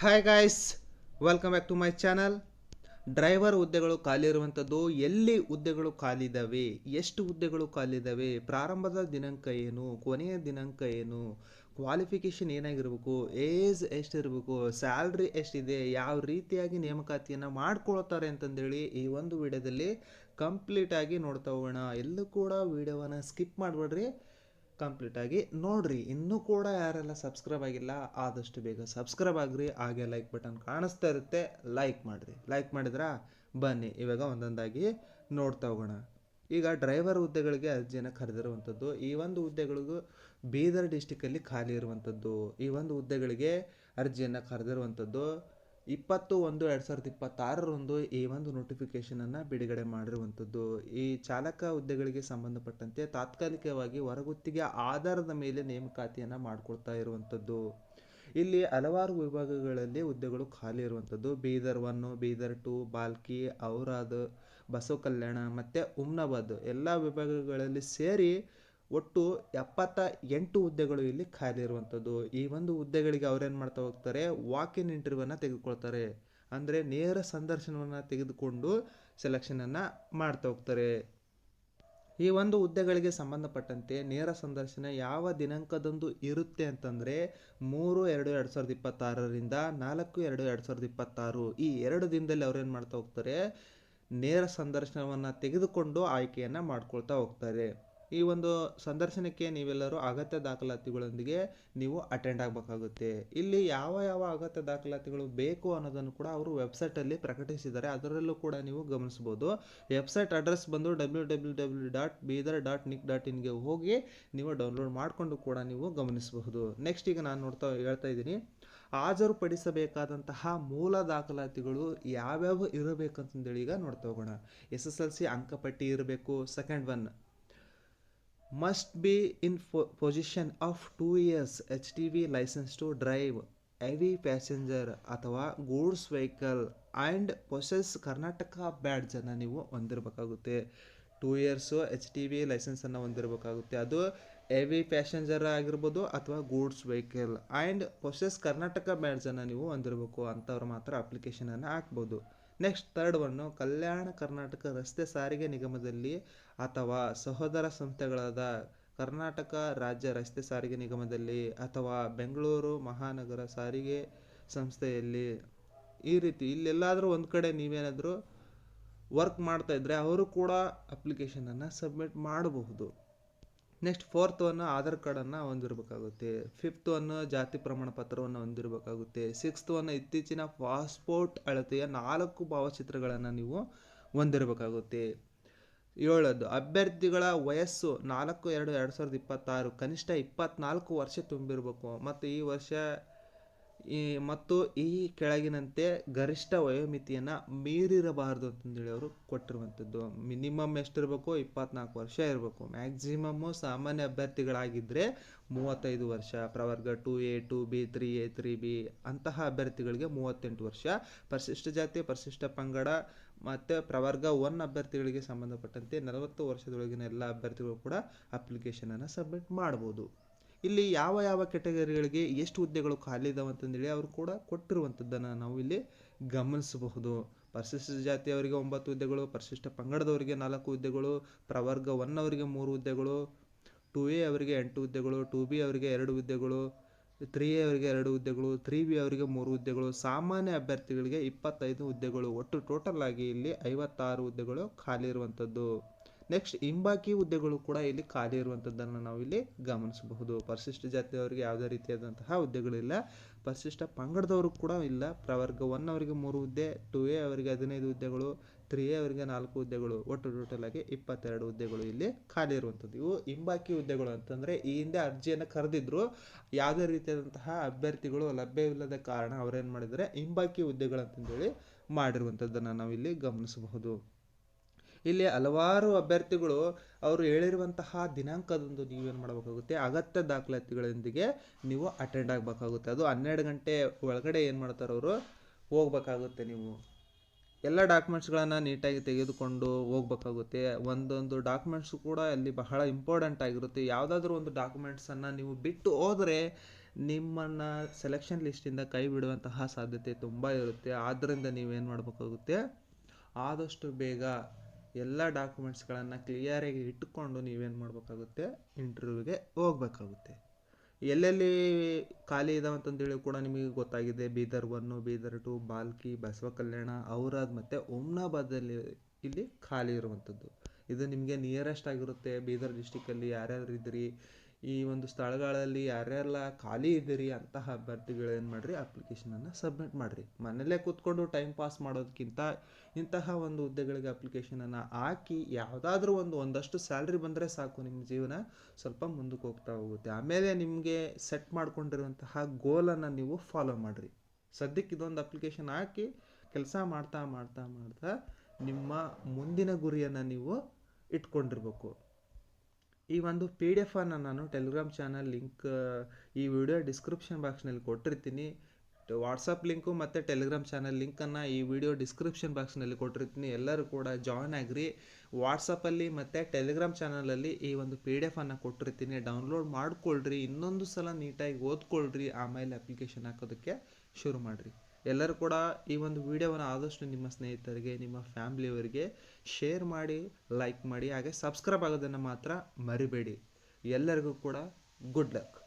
Hi guys, welcome back to my channel. Driver ಹುದ್ದೆಗಳು ಖಾಲಿ ಇರುವಂಥದ್ದು, ಎಲ್ಲಿ ಹುದ್ದೆಗಳು ಖಾಲಿ ಇದ್ದಾವೆ, ಎಷ್ಟು ಹುದ್ದೆಗಳು ಖಾಲಿ ಇದ್ದಾವೆ, ಪ್ರಾರಂಭದ ದಿನಾಂಕ ಏನು, ಕೊನೆಯ ದಿನಾಂಕ ಏನು, ಕ್ವಾಲಿಫಿಕೇಷನ್ ಏನಾಗಿರಬೇಕು, ಏಜ್ ಎಷ್ಟಿರಬೇಕು, ಸ್ಯಾಲ್ರಿ ಎಷ್ಟಿದೆ, ಯಾವ ರೀತಿಯಾಗಿ ನೇಮಕಾತಿಯನ್ನು ಮಾಡ್ಕೊಳ್ತಾರೆ ಅಂತಂದೇಳಿ ಈ ಒಂದು ವಿಡಿಯೋದಲ್ಲಿ ಕಂಪ್ಲೀಟಾಗಿ ನೋಡ್ತಾ ಹೋಗೋಣ. ಎಲ್ಲೂ ಕೂಡ ವಿಡಿಯೋವನ್ನು ಸ್ಕಿಪ್ ಮಾಡಬೇಡ್ರಿ, ಕಂಪ್ಲೀಟಾಗಿ ನೋಡ್ರಿ. ಇನ್ನೂ ಕೂಡ ಯಾರೆಲ್ಲ ಸಬ್ಸ್ಕ್ರೈಬ್ ಆಗಿಲ್ಲ ಆದಷ್ಟು ಬೇಗ ಸಬ್ಸ್ಕ್ರೈಬ್ ಆಗ್ರಿ. ಹಾಗೆ ಲೈಕ್ ಬಟನ್ ಕಾಣಿಸ್ತಾ ಇರುತ್ತೆ, ಲೈಕ್ ಮಾಡಿರಿ. ಲೈಕ್ ಮಾಡಿದ್ರಾ? ಬನ್ನಿ ಇವಾಗ ಒಂದೊಂದಾಗಿ ನೋಡ್ತಾ ಹೋಗೋಣ. ಈಗ ಡ್ರೈವರ್ ಹುದ್ದೆಗಳಿಗೆ ಅರ್ಜಿಯನ್ನು ಕರೆದಿರುವಂಥದ್ದು, ಈ ಒಂದು ಹುದ್ದೆಗಳಿಗೂ ಬೀದರ್ ಡಿಸ್ಟಿಕಲ್ಲಿ ಖಾಲಿ ಇರುವಂಥದ್ದು. ಈ ಒಂದು ಹುದ್ದೆಗಳಿಗೆ ಅರ್ಜಿಯನ್ನು ಕರೆದಿರುವಂಥದ್ದು 20/1/2026 ಈ ಒಂದು ನೋಟಿಫಿಕೇಷನನ್ನು ಬಿಡುಗಡೆ ಮಾಡಿರುವಂಥದ್ದು. ಈ ಚಾಲಕ ಹುದ್ದೆಗಳಿಗೆ ಸಂಬಂಧಪಟ್ಟಂತೆ ತಾತ್ಕಾಲಿಕವಾಗಿ ಹೊರಗುತ್ತಿಗೆ ಆಧಾರದ ಮೇಲೆ ನೇಮಕಾತಿಯನ್ನು ಮಾಡಿಕೊಳ್ತಾ ಇರುವಂಥದ್ದು. ಇಲ್ಲಿ ಹಲವಾರು ವಿಭಾಗಗಳಲ್ಲಿ ಹುದ್ದೆಗಳು ಖಾಲಿ ಇರುವಂಥದ್ದು. ಬೀದರ್ 1, ಬೀದರ್ 2, ಬಾಲ್ಕಿ, ಔರಾದ್, ಬಸವ ಕಲ್ಯಾಣ ಮತ್ತು ಹುಮ್ನಾಬಾದ್ ಎಲ್ಲ ವಿಭಾಗಗಳಲ್ಲಿ ಸೇರಿ ಒಟ್ಟು 78 ಹುದ್ದೆಗಳು ಇಲ್ಲಿ ಖಾಲಿ ಇರುವಂಥದ್ದು. ಈ ಒಂದು ಹುದ್ದೆಗಳಿಗೆ ಅವ್ರೇನು ಮಾಡ್ತಾ ಹೋಗ್ತಾರೆ, ವಾಕ್ ಇನ್ ಇಂಟರ್ವ್ಯೂವನ್ನು ತೆಗೆದುಕೊಳ್ತಾರೆ. ಅಂದರೆ ನೇರ ಸಂದರ್ಶನವನ್ನು ತೆಗೆದುಕೊಂಡು ಸೆಲೆಕ್ಷನನ್ನು ಮಾಡ್ತಾ ಹೋಗ್ತಾರೆ. ಈ ಒಂದು ಹುದ್ದೆಗಳಿಗೆ ಸಂಬಂಧಪಟ್ಟಂತೆ ನೇರ ಸಂದರ್ಶನ ಯಾವ ದಿನಾಂಕದಂದು ಇರುತ್ತೆ ಅಂತಂದರೆ 3/2/2026ರಿಂದ 4/2/2026 ಈ 2 ದಿನದಲ್ಲಿ ಅವ್ರೇನು ಮಾಡ್ತಾ ಹೋಗ್ತಾರೆ, ನೇರ ಸಂದರ್ಶನವನ್ನು ತೆಗೆದುಕೊಂಡು ಆಯ್ಕೆಯನ್ನು ಮಾಡ್ಕೊಳ್ತಾ ಹೋಗ್ತಾರೆ. ಈ ಒಂದು ಸಂದರ್ಶನಕ್ಕೆ ನೀವೆಲ್ಲರೂ ಅಗತ್ಯ ದಾಖಲಾತಿಗಳೊಂದಿಗೆ ನೀವು ಅಟೆಂಡ್ ಆಗಬೇಕಾಗುತ್ತೆ. ಇಲ್ಲಿ ಯಾವ ಯಾವ ಅಗತ್ಯ ದಾಖಲಾತಿಗಳು ಬೇಕು ಅನ್ನೋದನ್ನು ಕೂಡ ಅವರು ವೆಬ್ಸೈಟಲ್ಲಿ ಪ್ರಕಟಿಸಿದ್ದಾರೆ, ಅದರಲ್ಲೂ ಕೂಡ ನೀವು ಗಮನಿಸ್ಬೋದು. ವೆಬ್ಸೈಟ್ ಅಡ್ರೆಸ್ ಬಂದು www.bidar.nic.in ಹೋಗಿ ನೀವು ಡೌನ್ಲೋಡ್ ಮಾಡಿಕೊಂಡು ಕೂಡ ನೀವು ಗಮನಿಸಬಹುದು. ನೆಕ್ಸ್ಟ್ ಈಗ ನಾನು ಹೇಳ್ತಾ ಇದ್ದೀನಿ, ಹಾಜರುಪಡಿಸಬೇಕಾದಂತಹ ಮೂಲ ದಾಖಲಾತಿಗಳು ಯಾವ್ಯಾವ ಇರಬೇಕಂತಂದೇಳಿ ಈಗ ನೋಡ್ತಾ ಹೋಗೋಣ. SSLC ಅಂಕಪಟ್ಟಿ ಇರಬೇಕು. Second one, must be in possession of 2 years HTV license to drive heavy passenger ಅಥವಾ goods vehicle and possess Karnataka ಬ್ಯಾಡ್ಜನ್ನು ನೀವು ಹೊಂದಿರಬೇಕಾಗುತ್ತೆ. 2 years HTV ಲೈಸೆನ್ಸನ್ನು ಹೊಂದಿರಬೇಕಾಗುತ್ತೆ. ಅದು ಹೆವಿ ಪ್ಯಾಸೆಂಜರ್ ಆಗಿರ್ಬೋದು ಅಥವಾ goods vehicle and possess Karnataka ಬ್ಯಾಡ್ಜನ್ನು ನೀವು ಹೊಂದಿರಬೇಕು. ಅಂಥವ್ರು ಮಾತ್ರ ಅಪ್ಲಿಕೇಶನನ್ನು ಹಾಕ್ಬೋದು. Next third one, Kalyana Karnataka ರಸ್ತೆ ಸಾರಿಗೆ ನಿಗಮದಲ್ಲಿ ಅಥವಾ ಸಹೋದರ ಸಂಸ್ಥೆಗಳಾದ ಕರ್ನಾಟಕ ರಾಜ್ಯ ರಸ್ತೆ ಸಾರಿಗೆ ನಿಗಮದಲ್ಲಿ ಅಥವಾ ಬೆಂಗಳೂರು ಮಹಾನಗರ ಸಾರಿಗೆ ಸಂಸ್ಥೆಯಲ್ಲಿ, ಈ ರೀತಿ ಇಲ್ಲೆಲ್ಲಾದರೂ ಒಂದು ಕಡೆ ನೀವೇನಾದರೂ ವರ್ಕ್ ಮಾಡ್ತಾ ಇದ್ದರೆ ಅವರು ಕೂಡ ಅಪ್ಲಿಕೇಶನನ್ನು ಸಬ್ಮಿಟ್ ಮಾಡಬಹುದು. ನೆಕ್ಸ್ಟ್ ಫೋರ್ತ್ ಒನ್ನು, ಆಧಾರ್ ಕಾರ್ಡನ್ನು ಹೊಂದಿರಬೇಕಾಗುತ್ತೆ. ಫಿಫ್ತ್ ಒನ್ನು, ಜಾತಿ ಪ್ರಮಾಣ ಪತ್ರವನ್ನು ಹೊಂದಿರಬೇಕಾಗುತ್ತೆ. ಸಿಕ್ಸ್ತ್ ಒನ್ನು, ಇತ್ತೀಚಿನ ಪಾಸ್ಪೋರ್ಟ್ ಅಳತೆಯ 4 ಭಾವಚಿತ್ರಗಳನ್ನು ನೀವು ಹೊಂದಿರಬೇಕಾಗುತ್ತೆ. 7ನೇದು, ಅಭ್ಯರ್ಥಿಗಳ ವಯಸ್ಸು 4/2/2026 ಕನಿಷ್ಠ 24 ವರ್ಷ ತುಂಬಿರಬೇಕು ಮತ್ತು ಈ ಕೆಳಗಿನಂತೆ ಗರಿಷ್ಠ ವಯೋಮಿತಿಯನ್ನು ಮೀರಿರಬಾರ್ದು ಅಂತಂದೇಳಿ ಅವರು ಕೊಟ್ಟಿರುವಂಥದ್ದು. ಮಿನಿಮಮ್ ಎಷ್ಟಿರಬೇಕು, 24 ವರ್ಷ ಇರಬೇಕು. ಮ್ಯಾಕ್ಸಿಮಮ್ಮು ಸಾಮಾನ್ಯ ಅಭ್ಯರ್ಥಿಗಳಾಗಿದ್ದರೆ 35 ವರ್ಷ, ಪ್ರವರ್ಗ 2A 2B 3A 3B ಅಂತಹ ಅಭ್ಯರ್ಥಿಗಳಿಗೆ 38 ವರ್ಷ, ಪರಿಶಿಷ್ಟ ಜಾತಿ ಪರಿಶಿಷ್ಟ ಪಂಗಡ ಮತ್ತು ಪ್ರವರ್ಗ 1 ಅಭ್ಯರ್ಥಿಗಳಿಗೆ ಸಂಬಂಧಪಟ್ಟಂತೆ 40 ವರ್ಷದೊಳಗಿನ ಎಲ್ಲ ಅಭ್ಯರ್ಥಿಗಳು ಕೂಡ ಅಪ್ಲಿಕೇಶನನ್ನು ಸಬ್ಮಿಟ್ ಮಾಡ್ಬೋದು. ಇಲ್ಲಿ ಯಾವ ಯಾವ ಕೆಟಗರಿಗಳಿಗೆ ಎಷ್ಟು ಹುದ್ದೆಗಳು ಖಾಲಿ ಇದಾವೆ ಅಂತಂದೇಳಿ ಅವರು ಕೂಡ ಕೊಟ್ಟಿರುವಂಥದ್ದನ್ನು ನಾವು ಇಲ್ಲಿ ಗಮನಿಸಬಹುದು. ಪರಿಶಿಷ್ಟ ಜಾತಿಯವರಿಗೆ 9 ಹುದ್ದೆಗಳು, ಪರಿಶಿಷ್ಟ ಪಂಗಡದವರಿಗೆ 4 ಹುದ್ದೆಗಳು, ಪ್ರವರ್ಗ 1 ಅವರಿಗೆ 3 ಹುದ್ದೆಗಳು, 2A ಅವರಿಗೆ 8 ಹುದ್ದೆಗಳು, 2B ಅವರಿಗೆ 2 ಹುದ್ದೆಗಳು, 3A ಅವರಿಗೆ 2 ಹುದ್ದೆಗಳು, 3B ಅವರಿಗೆ 3 ಹುದ್ದೆಗಳು, ಸಾಮಾನ್ಯ ಅಭ್ಯರ್ಥಿಗಳಿಗೆ 25 ಹುದ್ದೆಗಳು. ಒಟ್ಟು ಟೋಟಲ್ ಆಗಿ ಇಲ್ಲಿ 56 ಹುದ್ದೆಗಳು ಖಾಲಿ ಇರುವಂಥದ್ದು. ನೆಕ್ಸ್ಟ್ ಹಿಂಬಾಕಿ ಹುದ್ದೆಗಳು ಕೂಡ ಇಲ್ಲಿ ಖಾಲಿ ಇರುವಂಥದ್ದನ್ನು ನಾವು ಇಲ್ಲಿ ಗಮನಿಸಬಹುದು. ಪರಿಶಿಷ್ಟ ಜಾತಿಯವರಿಗೆ ಯಾವುದೇ ರೀತಿಯಾದಂತಹ ಹುದ್ದೆಗಳಿಲ್ಲ, ಪರಿಶಿಷ್ಟ ಪಂಗಡದವರು ಕೂಡ ಇಲ್ಲ. ಪ್ರವರ್ಗ 1 ಅವರಿಗೆ 3 ಹುದ್ದೆ, 2A ಅವರಿಗೆ 15 ಹುದ್ದೆಗಳು, 3A ಅವರಿಗೆ 4 ಹುದ್ದೆಗಳು, ಒಟ್ಟು ಟೋಟಲ್ ಆಗಿ 22 ಹುದ್ದೆಗಳು ಇಲ್ಲಿ ಖಾಲಿ ಇರುವಂಥದ್ದು. ಇವು ಹಿಂಬಾಕಿ ಹುದ್ದೆಗಳು ಅಂತಂದರೆ ಈ ಹಿಂದೆ ಅರ್ಜಿಯನ್ನು ಕರೆದಿದ್ರು, ಯಾವುದೇ ರೀತಿಯಾದಂತಹ ಅಭ್ಯರ್ಥಿಗಳು ಲಭ್ಯವಿಲ್ಲದ ಕಾರಣ ಅವರೇನು ಮಾಡಿದ್ದಾರೆ, ಹಿಂಬಾಕಿ ಹುದ್ದೆಗಳಂತಂದೇಳಿ ಮಾಡಿರುವಂಥದ್ದನ್ನು ನಾವು ಇಲ್ಲಿ ಗಮನಿಸಬಹುದು. ಇಲ್ಲಿ ಹಲವಾರು ಅಭ್ಯರ್ಥಿಗಳು ಅವರು ಹೇಳಿರುವಂತಹ ದಿನಾಂಕದಂದು ನೀವೇನು ಮಾಡಬೇಕಾಗುತ್ತೆ, ಅಗತ್ಯ ದಾಖಲಾತಿಗಳೊಂದಿಗೆ ನೀವು ಅಟೆಂಡ್ ಆಗಬೇಕಾಗುತ್ತೆ. ಅದು 12 ಗಂಟೆ ಒಳಗಡೆ ಏನು ಮಾಡ್ತಾರೆ, ಅವರು ಹೋಗ್ಬೇಕಾಗುತ್ತೆ. ನೀವು ಎಲ್ಲ ಡಾಕ್ಯುಮೆಂಟ್ಸ್ಗಳನ್ನು ನೀಟಾಗಿ ತೆಗೆದುಕೊಂಡು ಹೋಗ್ಬೇಕಾಗುತ್ತೆ. ಒಂದೊಂದು ಡಾಕ್ಯುಮೆಂಟ್ಸು ಕೂಡ ಅಲ್ಲಿ ಬಹಳ ಇಂಪಾರ್ಟೆಂಟ್ ಆಗಿರುತ್ತೆ. ಯಾವುದಾದ್ರೂ ಒಂದು ಡಾಕ್ಯುಮೆಂಟ್ಸನ್ನು ನೀವು ಬಿಟ್ಟು ಹೋದರೆ ನಿಮ್ಮನ್ನು ಸೆಲೆಕ್ಷನ್ ಲಿಸ್ಟಿಂದ ಕೈ ಬಿಡುವಂತಹ ಸಾಧ್ಯತೆ ತುಂಬ ಇರುತ್ತೆ. ಆದ್ದರಿಂದ ನೀವೇನು ಮಾಡಬೇಕಾಗುತ್ತೆ, ಆದಷ್ಟು ಬೇಗ ಎಲ್ಲ ಡಾಕ್ಯುಮೆಂಟ್ಸ್ಗಳನ್ನು ಕ್ಲಿಯರಾಗಿ ಇಟ್ಟುಕೊಂಡು ನೀವೇನು ಮಾಡಬೇಕಾಗುತ್ತೆ, ಇಂಟರ್ವ್ಯೂಗೆ ಹೋಗ್ಬೇಕಾಗುತ್ತೆ. ಎಲ್ಲೆಲ್ಲಿ ಖಾಲಿ ಇದಾವೆ ಅಂತಂದೇಳಿ ಕೂಡ ನಿಮಗೆ ಗೊತ್ತಾಗಿದೆ. ಬೀದರ್ 1, ಬೀದರ್ 2, ಬಾಲ್ಕಿ, ಬಸವ ಕಲ್ಯಾಣ, ಔರಾದ್ ಮತ್ತು ಹುಮ್ನಾಬಾದಲ್ಲಿ ಇಲ್ಲಿ ಖಾಲಿ ಇರುವಂಥದ್ದು. ಇದು ನಿಮಗೆ ನಿಯರೆಸ್ಟ್ ಆಗಿರುತ್ತೆ. ಬೀದರ್ ಡಿಸ್ಟಿಕಲ್ಲಿ ಯಾರ್ಯಾರು ಇದ್ದೀರಿ, ಈ ಒಂದು ಸ್ಥಳಗಳಲ್ಲಿ ಯಾರ್ಯಾರೆಲ್ಲ ಖಾಲಿ ಇದ್ದೀರಿ ಅಂತಹ ಅಭ್ಯರ್ಥಿಗಳು ಏನು ಮಾಡಿರಿ, ಅಪ್ಲಿಕೇಶನನ್ನು ಸಬ್ಮಿಟ್ ಮಾಡಿರಿ. ಮನೆಯಲ್ಲೇ ಕೂತ್ಕೊಂಡು ಟೈಮ್ ಪಾಸ್ ಮಾಡೋದಕ್ಕಿಂತ ಇಂತಹ ಒಂದು ಹುದ್ದೆಗಳಿಗೆ ಅಪ್ಲಿಕೇಶನನ್ನು ಹಾಕಿ ಯಾವುದಾದ್ರೂ ಒಂದಷ್ಟು ಸ್ಯಾಲ್ರಿ ಬಂದರೆ ಸಾಕು, ನಿಮ್ಮ ಜೀವನ ಸ್ವಲ್ಪ ಮುಂದಕ್ಕೆ ಹೋಗ್ತಾ ಹೋಗುತ್ತೆ. ಆಮೇಲೆ ನಿಮಗೆ ಸೆಟ್ ಮಾಡ್ಕೊಂಡಿರುವಂತಹ ಗೋಲನ್ನು ನೀವು ಫಾಲೋ ಮಾಡಿರಿ. ಸದ್ಯಕ್ಕೆ ಇದೊಂದು ಅಪ್ಲಿಕೇಶನ್ ಹಾಕಿ ಕೆಲಸ ಮಾಡ್ತಾ ಮಾಡ್ತಾ ಮಾಡ್ತಾ ನಿಮ್ಮ ಮುಂದಿನ ಗುರಿಯನ್ನು ನೀವು ಇಟ್ಕೊಂಡಿರ್ಬೇಕು. ಈ ಒಂದು PDF ನಾನು ಟೆಲಿಗ್ರಾಮ್ ಚಾನಲ್ ಲಿಂಕ್ ಈ ವಿಡಿಯೋ ಡಿಸ್ಕ್ರಿಪ್ಷನ್ ಬಾಕ್ಸ್ನಲ್ಲಿ ಕೊಟ್ಟಿರ್ತೀನಿ. ವಾಟ್ಸಪ್ ಲಿಂಕು ಮತ್ತು ಟೆಲಿಗ್ರಾಮ್ ಚಾನಲ್ ಲಿಂಕನ್ನು ಈ ವಿಡಿಯೋ ಡಿಸ್ಕ್ರಿಪ್ಷನ್ ಬಾಕ್ಸ್ನಲ್ಲಿ ಕೊಟ್ಟಿರ್ತೀನಿ. ಎಲ್ಲರೂ ಕೂಡ ಜಾಯ್ನ್ ಆಗಿರಿ. ವಾಟ್ಸಪ್ಪಲ್ಲಿ ಮತ್ತು ಟೆಲಿಗ್ರಾಮ್ ಚಾನಲಲ್ಲಿ ಈ ಒಂದು PDF ಕೊಟ್ಟಿರ್ತೀನಿ. ಡೌನ್ಲೋಡ್ ಮಾಡ್ಕೊಳ್ರಿ, ಇನ್ನೊಂದು ಸಲ ನೀಟಾಗಿ ಓದ್ಕೊಳ್ರಿ, ಆಮೇಲೆ ಅಪ್ಲಿಕೇಶನ್ ಹಾಕೋದಕ್ಕೆ ಶುರು ಮಾಡಿರಿ. ಎಲ್ಲರೂ ಕೂಡ ಈ ಒಂದು ವಿಡಿಯೋವನ್ನು ಆದಷ್ಟು ನಿಮ್ಮ ಸ್ನೇಹಿತರಿಗೆ, ನಿಮ್ಮ ಫ್ಯಾಮ್ಲಿಯವರಿಗೆ ಶೇರ್ ಮಾಡಿ, ಲೈಕ್ ಮಾಡಿ, ಹಾಗೆ ಸಬ್ಸ್ಕ್ರೈಬ್ ಆಗೋದನ್ನು ಮಾತ್ರ ಮರಿಬೇಡಿ. ಎಲ್ಲರಿಗೂ ಕೂಡ ಗುಡ್ ಲಕ್.